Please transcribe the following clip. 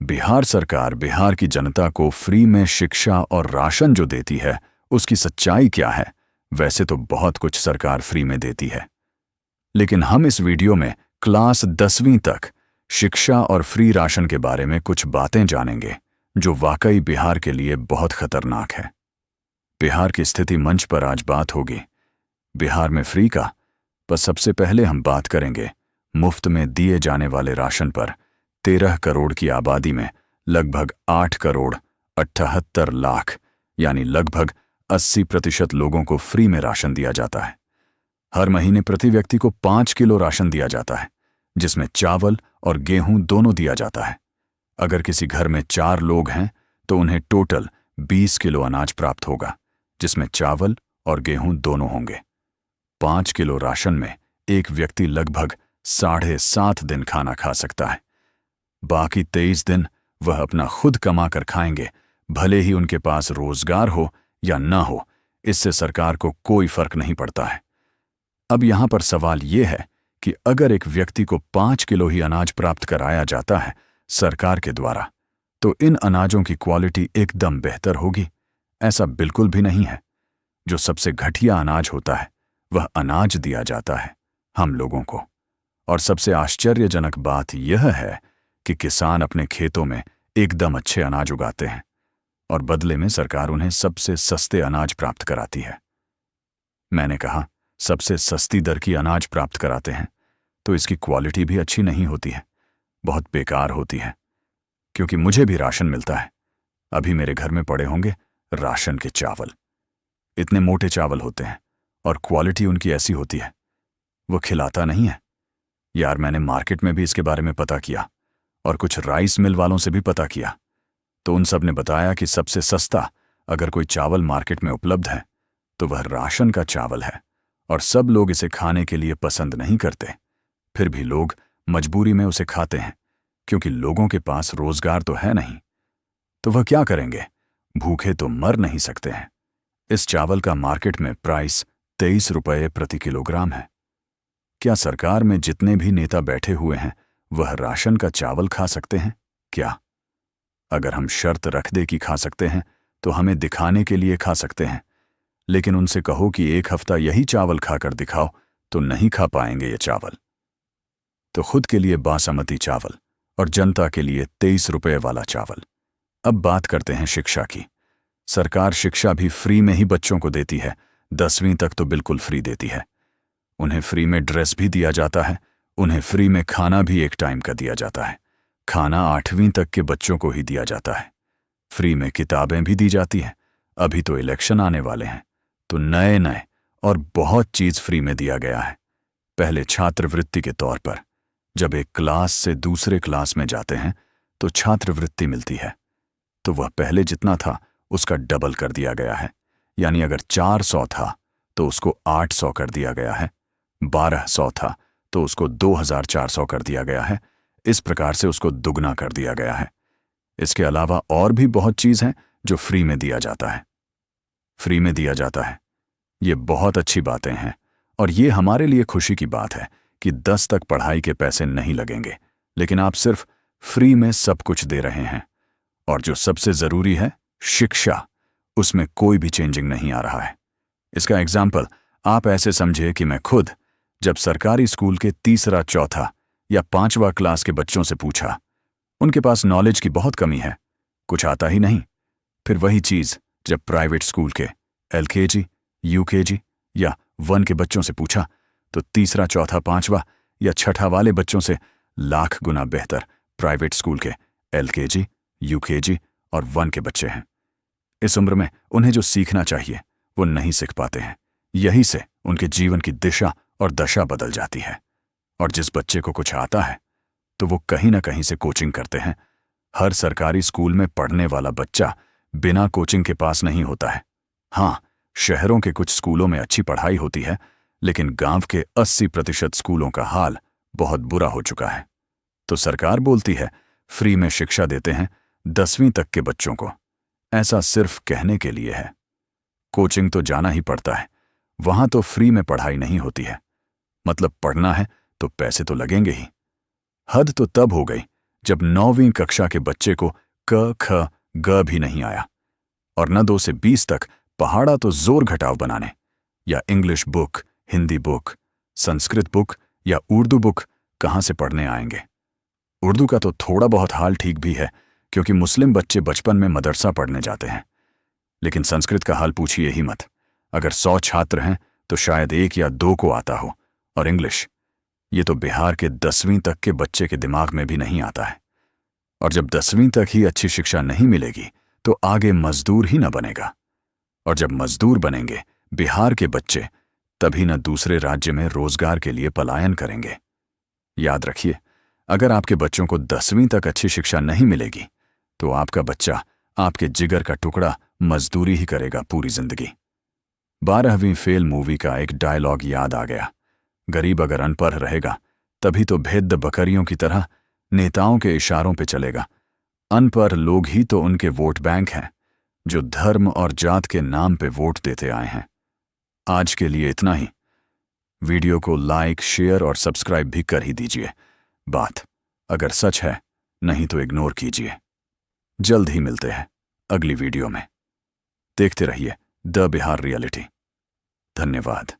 बिहार सरकार बिहार की जनता को फ्री में शिक्षा और राशन जो देती है उसकी सच्चाई क्या है। वैसे तो बहुत कुछ सरकार फ्री में देती है, लेकिन हम इस वीडियो में क्लास 10वीं तक शिक्षा और फ्री राशन के बारे में कुछ बातें जानेंगे जो वाकई बिहार के लिए बहुत खतरनाक है। बिहार की स्थिति मंच पर आज बात होगी बिहार में फ्री का, पर सबसे पहले हम बात करेंगे मुफ्त में दिए जाने वाले राशन पर। 13 करोड़ की आबादी में लगभग 8 करोड़ 78 लाख यानी लगभग 80% लोगों को फ्री में राशन दिया जाता है। हर महीने प्रति व्यक्ति को 5 किलो राशन दिया जाता है, जिसमें चावल और गेहूं दोनों दिया जाता है। अगर किसी घर में 4 लोग हैं तो उन्हें टोटल 20 किलो अनाज प्राप्त होगा, जिसमें चावल और गेहूं दोनों होंगे। 5 किलो राशन में एक व्यक्ति लगभग 7.5 दिन खाना खा सकता है। बाकी 23 दिन वह अपना खुद कमा कर खाएंगे, भले ही उनके पास रोजगार हो या न हो, इससे सरकार को कोई फर्क नहीं पड़ता है। अब यहां पर सवाल यह है कि अगर एक व्यक्ति को 5 किलो ही अनाज प्राप्त कराया जाता है सरकार के द्वारा, तो इन अनाजों की क्वालिटी एकदम बेहतर होगी? ऐसा बिल्कुल भी नहीं है। जो सबसे घटिया अनाज होता है वह अनाज दिया जाता है हम लोगों को। और सबसे आश्चर्यजनक बात यह है कि किसान अपने खेतों में एकदम अच्छे अनाज उगाते हैं और बदले में सरकार उन्हें सबसे सस्ते अनाज प्राप्त कराती है। मैंने कहा सबसे सस्ती दर की अनाज प्राप्त कराते हैं, तो इसकी क्वालिटी भी अच्छी नहीं होती है, बहुत बेकार होती है। क्योंकि मुझे भी राशन मिलता है। अभी मेरे घर में पड़े होंगे राशन के चावल। इतने मोटे चावल होते हैं और क्वालिटी उनकी ऐसी होती है, वो खिलाता नहीं है। यार, मैंने मार्केट में भी इसके बारे में पता किया और कुछ राइस मिल वालों से भी पता किया, तो उन सब ने बताया कि सबसे सस्ता अगर कोई चावल मार्केट में उपलब्ध है तो वह राशन का चावल है, और सब लोग इसे खाने के लिए पसंद नहीं करते। फिर भी लोग मजबूरी में उसे खाते हैं, क्योंकि लोगों के पास रोजगार तो है नहीं। तो वह क्या करेंगे? भूखे तो मर नहीं सकते हैं। इस चावल का मार्केट में प्राइस 23 रुपये प्रति किलोग्राम है। क्या सरकार में जितने भी नेता बैठे हुए हैं वह राशन का चावल खा सकते हैं क्या? अगर हम शर्त रख दे कि खा सकते हैं तो हमें दिखाने के लिए खा सकते हैं, लेकिन उनसे कहो कि एक हफ्ता यही चावल खाकर दिखाओ तो नहीं खा पाएंगे ये चावल। तो खुद के लिए बासमती चावल और जनता के लिए 23 रुपये वाला चावल। अब बात करते हैं शिक्षा की। सरकार शिक्षा भी फ्री में ही बच्चों को देती है। 10वीं तक तो बिल्कुल फ्री देती है। उन्हें फ्री में ड्रेस भी दिया जाता है, उन्हें फ्री में खाना भी एक टाइम का दिया जाता है। खाना 8वीं तक के बच्चों को ही दिया जाता है। फ्री में किताबें भी दी जाती हैं। अभी तो इलेक्शन आने वाले हैं, तो नए नए और बहुत चीज फ्री में दिया गया है। पहले छात्रवृत्ति के तौर पर जब एक क्लास से दूसरे क्लास में जाते हैं तो छात्रवृत्ति मिलती है, तो वह पहले जितना था उसका डबल कर दिया गया है। यानी अगर 400 था तो उसको 800 कर दिया गया है, 1200 था तो उसको 2400 कर दिया गया है। इस प्रकार से उसको दुगना कर दिया गया है। इसके अलावा और भी बहुत चीज हैं जो फ्री में दिया जाता है। फ्री में दिया जाता है, ये बहुत अच्छी बातें हैं, और ये हमारे लिए खुशी की बात है कि 10 तक पढ़ाई के पैसे नहीं लगेंगे, लेकिन आप सिर्फ फ्री में सब कुछ दे रहे हैं। और जो सबसे जरूरी है शिक्षा, उसमें कोई भी चेंजिंग नहीं आ रहा है। इसका एग्जाम्पल आप ऐसे समझे कि मैं खुद जब सरकारी स्कूल के तीसरा, चौथा या 5वां क्लास के बच्चों से पूछा, उनके पास नॉलेज की बहुत कमी है, कुछ आता ही नहीं। फिर वही चीज जब प्राइवेट स्कूल के LKG, UKG या 1 के बच्चों से पूछा, तो तीसरा, चौथा, 5वां या 6ठा वाले बच्चों से लाख गुना बेहतर प्राइवेट स्कूल के LKG, UKG और 1 के बच्चे हैं। इस उम्र में उन्हें जो सीखना चाहिए वो नहीं सीख पाते हैं। यही से उनके जीवन की दिशा और दशा बदल जाती है। और जिस बच्चे को कुछ आता है तो वो कहीं ना कहीं से कोचिंग करते हैं। हर सरकारी स्कूल में पढ़ने वाला बच्चा बिना कोचिंग के पास नहीं होता है। हाँ, शहरों के कुछ स्कूलों में अच्छी पढ़ाई होती है, लेकिन गांव के 80% स्कूलों का हाल बहुत बुरा हो चुका है। तो सरकार बोलती है फ्री में शिक्षा देते हैं 10वीं तक के बच्चों को। ऐसा सिर्फ कहने के लिए है। कोचिंग तो जाना ही पड़ता है, वहां तो फ्री में पढ़ाई नहीं होती है। मतलब पढ़ना है तो पैसे तो लगेंगे ही। हद तो तब हो गई जब 9वीं कक्षा के बच्चे को क ख ग भी नहीं आया, और न 2 से 20 तक पहाड़ा तो जोर घटाव बनाने, या English book, Hindi book, Sanskrit book या उर्दू बुक कहाँ से पढ़ने आएंगे। उर्दू का तो थोड़ा बहुत हाल ठीक भी है, क्योंकि मुस्लिम बच्चे बचपन में मदरसा पढ़ने जाते हैं, लेकिन संस्कृत का हाल पूछिए ही मत। अगर 100 छात्र हैं तो शायद 1 या 2 को आता हो, और इंग्लिश, ये तो बिहार के 10वीं तक के बच्चे के दिमाग में भी नहीं आता है। और जब 10वीं तक ही अच्छी शिक्षा नहीं मिलेगी तो आगे मजदूर ही न बनेगा, और जब मजदूर बनेंगे बिहार के बच्चे, तभी न दूसरे राज्य में रोजगार के लिए पलायन करेंगे। याद रखिए, अगर आपके बच्चों को 10वीं तक अच्छी शिक्षा नहीं मिलेगी तो आपका बच्चा, आपके जिगर का टुकड़ा, मजदूरी ही करेगा पूरी जिंदगी। 12वीं फेल मूवी का एक डायलॉग याद आ गया, गरीब अगर अनपढ़ रहेगा तभी तो भेद्द बकरियों की तरह नेताओं के इशारों पे चलेगा। अनपढ़ लोग ही तो उनके वोट बैंक हैं, जो धर्म और जात के नाम पे वोट देते आए हैं। आज के लिए इतना ही। वीडियो को लाइक, शेयर और सब्सक्राइब भी कर ही दीजिए। बात अगर सच है, नहीं तो इग्नोर कीजिए। जल्द ही मिलते हैं अगली वीडियो में। देखते रहिए द बिहार रियलिटी। धन्यवाद।